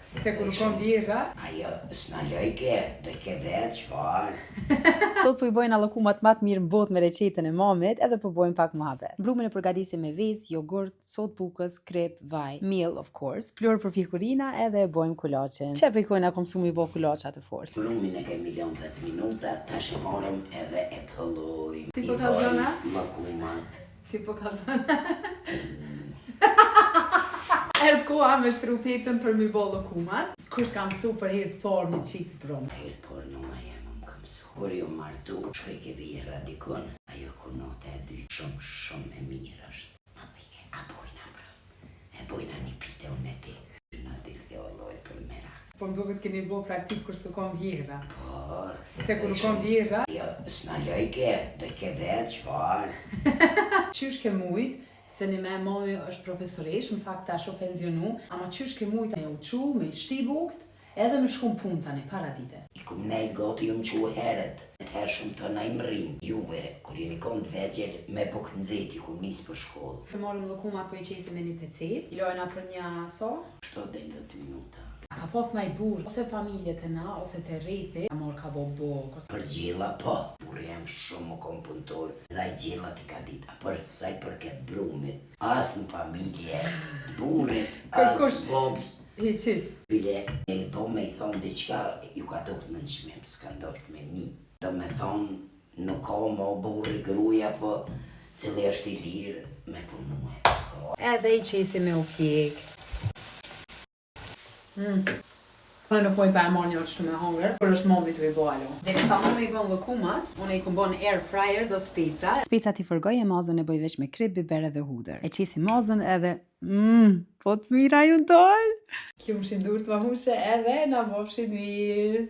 Se kur kom birra. Ajo, s'na lojke, do ke vetë çfarë. Sot po i bojnë allokumat më të mirë në botë me recetën e mamit, edhe po bojnë pak mëhabe. Brumin e përgatisim me vezë, jogurt, sot bukës, krep, vaj, miell of course, florë për pjekurina edhe e bojmë kulaçin. Çe pikojna konsumi bo kulaça të fortë. Brumin e kemi lënë 10 minuta, tash e marrim edhe e thollojmë. Ti po kallzona? Allokumat. Ti po kallzona? Erë koha me shtrupetin për mi bo allokumat. Kush kam mësu për herë të parë në qitë brumë? Herë të parë nëna jemë më kam mësu. Kur ju martu, shkoj ke vira dikon, ajo kunote e dy shumë e mirë është. A bojna bro, e bojna një pite unë e ti. Në dilë kjo loj për merak. Po më duket keni bo praktik kur s'u kom vjera. Po, Se kur kom vjera. Jo, s'na lojke, do ke vetë çfarë. Qysh ke mujt, se një me mami është profesoresh, në fakt tash o penzionu, ama qysh ke mujt me uqu, me i shti bukt, edhe me shkum pun tani, para dite. I kum nejt gati ju më qu heret, e të herë shumë të na i mrim. Juve, kur jeni kon të veqet, me buk nëzit, ju kum nisë për shkollë. Të marrim allokumat po i qesim me një pecet, i lojna për një so. 7 minuta. A ka pas na i burë, ose familje të na, ose të rrethi, a mor ka bo bok, ose... Për gjilla, po. Burë jam shumë më kom punëtor, dhe i gjilla ti ka dit, a për saj për këtë brumit, as në familje, burit, as bobs. Hi qysh? Bile, e po me i thonë diqka, ju ka dohtë në nëshmim, s'ka ndoshtë me një. Do me thonë, nuk ka mo burri gruja, po cili është i lirë me punu e s'ka. Edhe i qesim me u pjek. Unë nuk moj pa e marrë një qështu me hongër, për është mami të i bo alo. Dhe nësa mami i bon lëkumat, unë i kum bon air fryer do speca. Speca ti fërgoj e mazën e bëj veç me krip, biber edhe hudër. E qesi mazën edhe, po të mira ju ndalë. Kjo më shindur të ma hushe edhe na bofshin mirë.